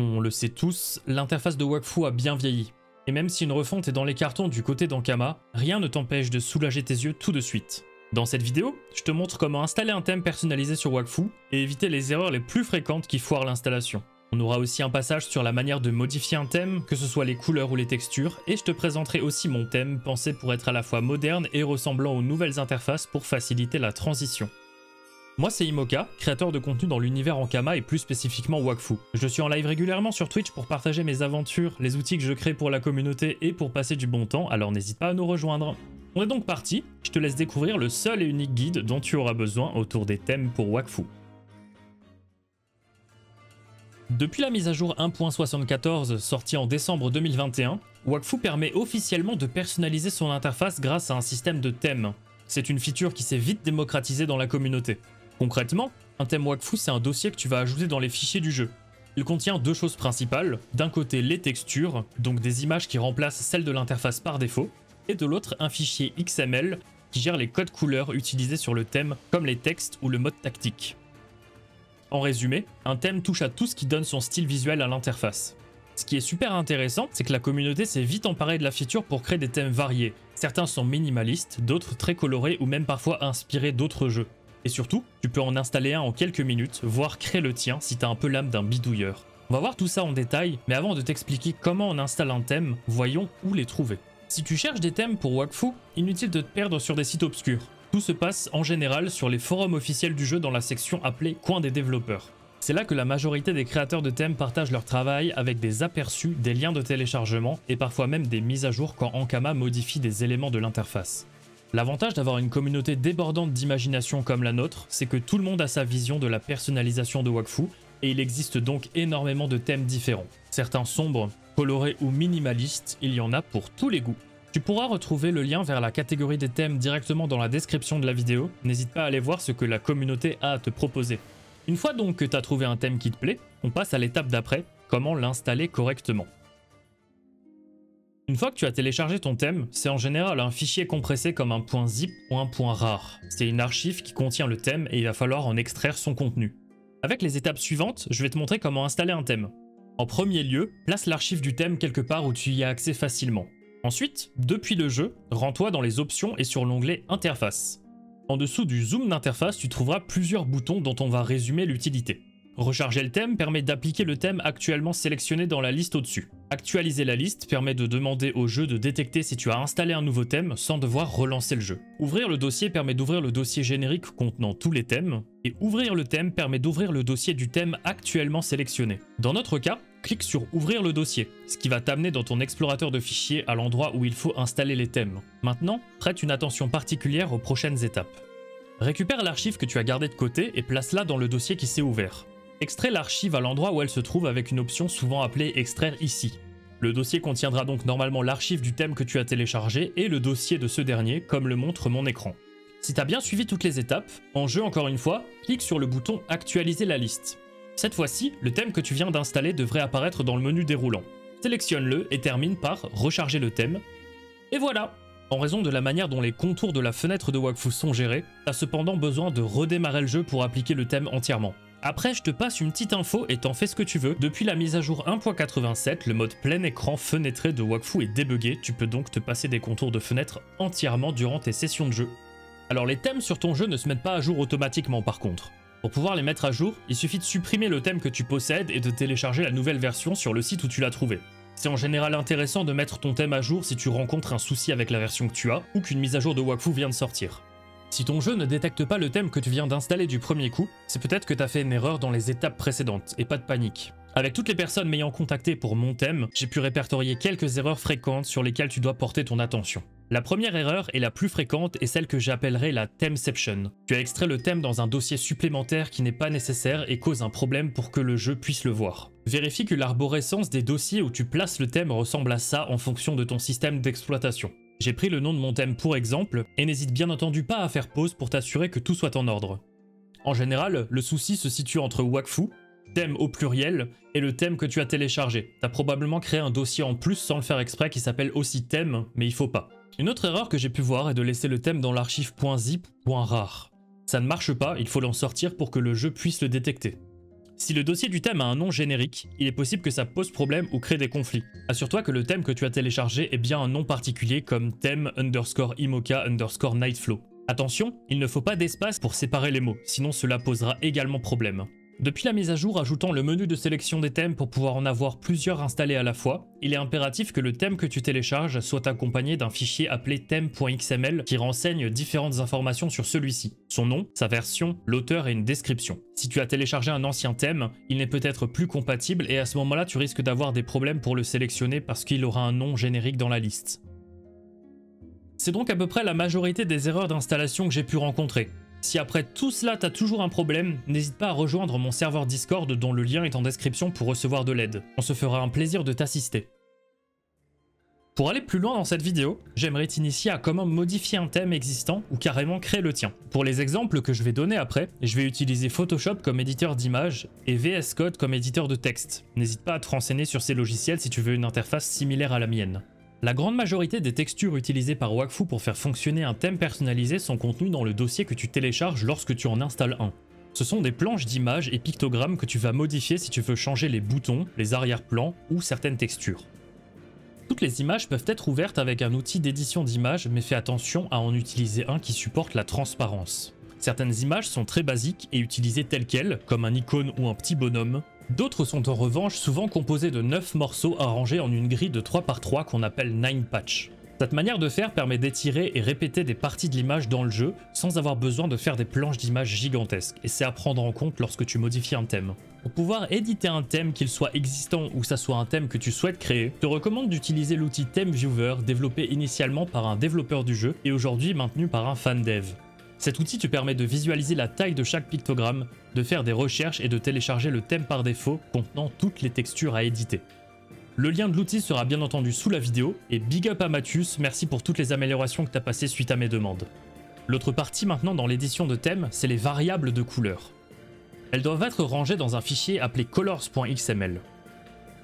On le sait tous, l'interface de Wakfu a bien vieilli. Et même si une refonte est dans les cartons du côté d'Ankama, rien ne t'empêche de soulager tes yeux tout de suite. Dans cette vidéo, je te montre comment installer un thème personnalisé sur Wakfu et éviter les erreurs les plus fréquentes qui foirent l'installation. On aura aussi un passage sur la manière de modifier un thème, que ce soit les couleurs ou les textures, et je te présenterai aussi mon thème pensé pour être à la fois moderne et ressemblant aux nouvelles interfaces pour faciliter la transition. Moi c'est Imoka, créateur de contenu dans l'univers Ankama et plus spécifiquement Wakfu. Je suis en live régulièrement sur Twitch pour partager mes aventures, les outils que je crée pour la communauté et pour passer du bon temps, alors n'hésite pas à nous rejoindre. On est donc parti, je te laisse découvrir le seul et unique guide dont tu auras besoin autour des thèmes pour Wakfu. Depuis la mise à jour 1.74 sortie en décembre 2021, Wakfu permet officiellement de personnaliser son interface grâce à un système de thèmes. C'est une feature qui s'est vite démocratisée dans la communauté. Concrètement, un thème Wakfu c'est un dossier que tu vas ajouter dans les fichiers du jeu. Il contient deux choses principales, d'un côté les textures, donc des images qui remplacent celles de l'interface par défaut, et de l'autre un fichier XML qui gère les codes couleurs utilisés sur le thème comme les textes ou le mode tactique. En résumé, un thème touche à tout ce qui donne son style visuel à l'interface. Ce qui est super intéressant, c'est que la communauté s'est vite emparée de la feature pour créer des thèmes variés. Certains sont minimalistes, d'autres très colorés ou même parfois inspirés d'autres jeux. Et surtout, tu peux en installer un en quelques minutes, voire créer le tien si t'as un peu l'âme d'un bidouilleur. On va voir tout ça en détail, mais avant de t'expliquer comment on installe un thème, voyons où les trouver. Si tu cherches des thèmes pour Wakfu, inutile de te perdre sur des sites obscurs. Tout se passe en général sur les forums officiels du jeu dans la section appelée Coin des développeurs. C'est là que la majorité des créateurs de thèmes partagent leur travail avec des aperçus, des liens de téléchargement et parfois même des mises à jour quand Ankama modifie des éléments de l'interface. L'avantage d'avoir une communauté débordante d'imagination comme la nôtre, c'est que tout le monde a sa vision de la personnalisation de Wakfu et il existe donc énormément de thèmes différents. Certains sombres, colorés ou minimalistes, il y en a pour tous les goûts. Tu pourras retrouver le lien vers la catégorie des thèmes directement dans la description de la vidéo, n'hésite pas à aller voir ce que la communauté a à te proposer. Une fois donc que tu as trouvé un thème qui te plaît, on passe à l'étape d'après, comment l'installer correctement. Une fois que tu as téléchargé ton thème, c'est en général un fichier compressé comme un .zip ou un .rar. C'est une archive qui contient le thème et il va falloir en extraire son contenu. Avec les étapes suivantes, je vais te montrer comment installer un thème. En premier lieu, place l'archive du thème quelque part où tu y as accès facilement. Ensuite, depuis le jeu, rends-toi dans les options et sur l'onglet Interface. En dessous du zoom d'interface, tu trouveras plusieurs boutons dont on va résumer l'utilité. Recharger le thème permet d'appliquer le thème actuellement sélectionné dans la liste au-dessus. Actualiser la liste permet de demander au jeu de détecter si tu as installé un nouveau thème sans devoir relancer le jeu. Ouvrir le dossier permet d'ouvrir le dossier générique contenant tous les thèmes, et ouvrir le thème permet d'ouvrir le dossier du thème actuellement sélectionné. Dans notre cas, clique sur Ouvrir le dossier, ce qui va t'amener dans ton explorateur de fichiers à l'endroit où il faut installer les thèmes. Maintenant, prête une attention particulière aux prochaines étapes. Récupère l'archive que tu as gardée de côté et place-la dans le dossier qui s'est ouvert. Extrais l'archive à l'endroit où elle se trouve avec une option souvent appelée Extraire ici. Le dossier contiendra donc normalement l'archive du thème que tu as téléchargé et le dossier de ce dernier, comme le montre mon écran. Si tu as bien suivi toutes les étapes, en jeu encore une fois, clique sur le bouton Actualiser la liste. Cette fois-ci, le thème que tu viens d'installer devrait apparaître dans le menu déroulant. Sélectionne-le et termine par Recharger le thème. Et voilà! En raison de la manière dont les contours de la fenêtre de Wakfu sont gérés, tu as cependant besoin de redémarrer le jeu pour appliquer le thème entièrement. Après, je te passe une petite info et t'en fais ce que tu veux. Depuis la mise à jour 1.87, le mode plein écran fenêtré de Wakfu est débugué, tu peux donc te passer des contours de fenêtre entièrement durant tes sessions de jeu. Alors les thèmes sur ton jeu ne se mettent pas à jour automatiquement par contre. Pour pouvoir les mettre à jour, il suffit de supprimer le thème que tu possèdes et de télécharger la nouvelle version sur le site où tu l'as trouvé. C'est en général intéressant de mettre ton thème à jour si tu rencontres un souci avec la version que tu as ou qu'une mise à jour de Wakfu vient de sortir. Si ton jeu ne détecte pas le thème que tu viens d'installer du premier coup, c'est peut-être que tu as fait une erreur dans les étapes précédentes, et pas de panique. Avec toutes les personnes m'ayant contacté pour mon thème, j'ai pu répertorier quelques erreurs fréquentes sur lesquelles tu dois porter ton attention. La première erreur et la plus fréquente est celle que j'appellerai la Themeception. Tu as extrait le thème dans un dossier supplémentaire qui n'est pas nécessaire et cause un problème pour que le jeu puisse le voir. Vérifie que l'arborescence des dossiers où tu places le thème ressemble à ça en fonction de ton système d'exploitation. J'ai pris le nom de mon thème pour exemple, et n'hésite bien entendu pas à faire pause pour t'assurer que tout soit en ordre. En général, le souci se situe entre Wakfu, thème au pluriel, et le thème que tu as téléchargé. T'as probablement créé un dossier en plus sans le faire exprès qui s'appelle aussi thème, mais il faut pas. Une autre erreur que j'ai pu voir est de laisser le thème dans l'archive .zip ou .rar. Ça ne marche pas, il faut l'en sortir pour que le jeu puisse le détecter. Si le dossier du thème a un nom générique, il est possible que ça pose problème ou crée des conflits. Assure-toi que le thème que tu as téléchargé est bien un nom particulier comme theme_imoca_nightflow. Attention, il ne faut pas d'espace pour séparer les mots, sinon cela posera également problème. Depuis la mise à jour ajoutant le menu de sélection des thèmes pour pouvoir en avoir plusieurs installés à la fois, il est impératif que le thème que tu télécharges soit accompagné d'un fichier appelé theme.xml qui renseigne différentes informations sur celui-ci. Son nom, sa version, l'auteur et une description. Si tu as téléchargé un ancien thème, il n'est peut-être plus compatible et à ce moment-là tu risques d'avoir des problèmes pour le sélectionner parce qu'il aura un nom générique dans la liste. C'est donc à peu près la majorité des erreurs d'installation que j'ai pu rencontrer. Si après tout cela t'as toujours un problème, n'hésite pas à rejoindre mon serveur Discord dont le lien est en description pour recevoir de l'aide. On se fera un plaisir de t'assister. Pour aller plus loin dans cette vidéo, j'aimerais t'initier à comment modifier un thème existant ou carrément créer le tien. Pour les exemples que je vais donner après, je vais utiliser Photoshop comme éditeur d'images et VS Code comme éditeur de texte. N'hésite pas à te renseigner sur ces logiciels si tu veux une interface similaire à la mienne. La grande majorité des textures utilisées par Wakfu pour faire fonctionner un thème personnalisé sont contenues dans le dossier que tu télécharges lorsque tu en installes un. Ce sont des planches d'images et pictogrammes que tu vas modifier si tu veux changer les boutons, les arrière-plans ou certaines textures. Toutes les images peuvent être ouvertes avec un outil d'édition d'images, mais fais attention à en utiliser un qui supporte la transparence. Certaines images sont très basiques et utilisées telles quelles, comme un icône ou un petit bonhomme. D'autres sont en revanche souvent composées de 9 morceaux arrangés en une grille de 3 par 3 qu'on appelle 9 patch. Cette manière de faire permet d'étirer et répéter des parties de l'image dans le jeu sans avoir besoin de faire des planches d'images gigantesques, et c'est à prendre en compte lorsque tu modifies un thème. Pour pouvoir éditer un thème, qu'il soit existant ou que ça soit un thème que tu souhaites créer, je te recommande d'utiliser l'outil Theme Viewer développé initialement par un développeur du jeu et aujourd'hui maintenu par un fan dev. Cet outil te permet de visualiser la taille de chaque pictogramme, de faire des recherches et de télécharger le thème par défaut contenant toutes les textures à éditer. Le lien de l'outil sera bien entendu sous la vidéo, et big up à Mathius, merci pour toutes les améliorations que tu as passées suite à mes demandes. L'autre partie maintenant dans l'édition de thème, c'est les variables de couleurs. Elles doivent être rangées dans un fichier appelé colors.xml.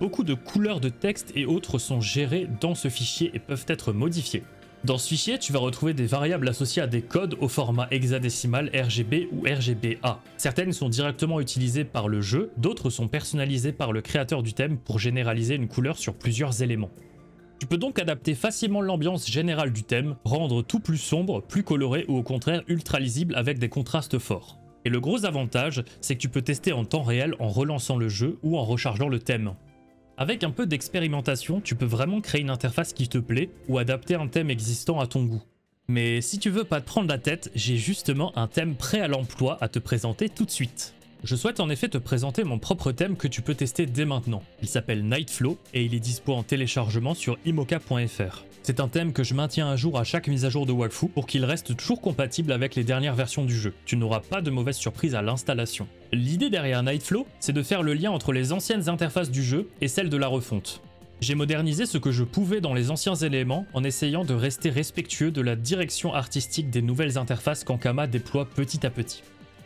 Beaucoup de couleurs de texte et autres sont gérées dans ce fichier et peuvent être modifiées. Dans ce fichier, tu vas retrouver des variables associées à des codes au format hexadécimal RGB ou RGBA. Certaines sont directement utilisées par le jeu, d'autres sont personnalisées par le créateur du thème pour généraliser une couleur sur plusieurs éléments. Tu peux donc adapter facilement l'ambiance générale du thème, rendre tout plus sombre, plus coloré ou au contraire ultra lisible avec des contrastes forts. Et le gros avantage, c'est que tu peux tester en temps réel en relançant le jeu ou en rechargeant le thème. Avec un peu d'expérimentation, tu peux vraiment créer une interface qui te plaît ou adapter un thème existant à ton goût. Mais si tu veux pas te prendre la tête, j'ai justement un thème prêt à l'emploi à te présenter tout de suite. Je souhaite en effet te présenter mon propre thème que tu peux tester dès maintenant. Il s'appelle Nightflow et il est dispo en téléchargement sur imoca.fr. C'est un thème que je maintiens à jour à chaque mise à jour de Wakfu pour qu'il reste toujours compatible avec les dernières versions du jeu. Tu n'auras pas de mauvaise surprise à l'installation. L'idée derrière Nightflow, c'est de faire le lien entre les anciennes interfaces du jeu et celles de la refonte. J'ai modernisé ce que je pouvais dans les anciens éléments en essayant de rester respectueux de la direction artistique des nouvelles interfaces qu'Ankama déploie petit à petit.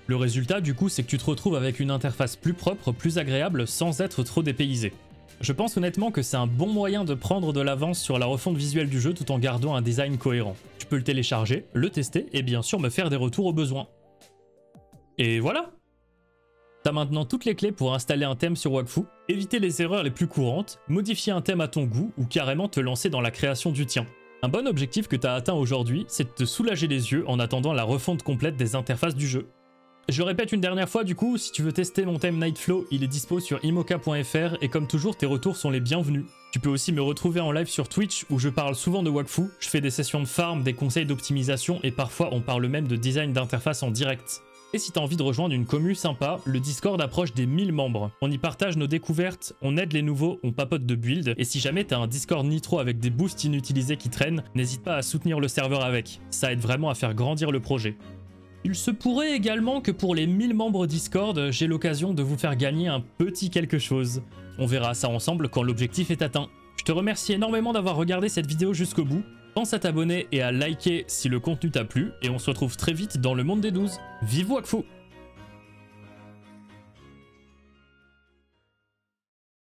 Le résultat du coup, c'est que tu te retrouves avec une interface plus propre, plus agréable sans être trop dépaysé. Je pense honnêtement que c'est un bon moyen de prendre de l'avance sur la refonte visuelle du jeu tout en gardant un design cohérent. Tu peux le télécharger, le tester et bien sûr me faire des retours au besoin. Et voilà! T'as maintenant toutes les clés pour installer un thème sur Wakfu, éviter les erreurs les plus courantes, modifier un thème à ton goût ou carrément te lancer dans la création du tien. Un bon objectif que t'as atteint aujourd'hui, c'est de te soulager les yeux en attendant la refonte complète des interfaces du jeu. Je répète une dernière fois du coup, si tu veux tester mon thème Nightflow, il est dispo sur imoca.fr et comme toujours tes retours sont les bienvenus. Tu peux aussi me retrouver en live sur Twitch où je parle souvent de Wakfu, je fais des sessions de farm, des conseils d'optimisation et parfois on parle même de design d'interface en direct. Et si t'as envie de rejoindre une commu sympa, le Discord approche des 1000 membres. On y partage nos découvertes, on aide les nouveaux, on papote de build, et si jamais t'as un Discord Nitro avec des boosts inutilisés qui traînent, n'hésite pas à soutenir le serveur avec, ça aide vraiment à faire grandir le projet. Il se pourrait également que pour les 1000 membres Discord, j'ai l'occasion de vous faire gagner un petit quelque chose. On verra ça ensemble quand l'objectif est atteint. Je te remercie énormément d'avoir regardé cette vidéo jusqu'au bout. Pense à t'abonner et à liker si le contenu t'a plu, et on se retrouve très vite dans le monde des 12. Vive Wakfu!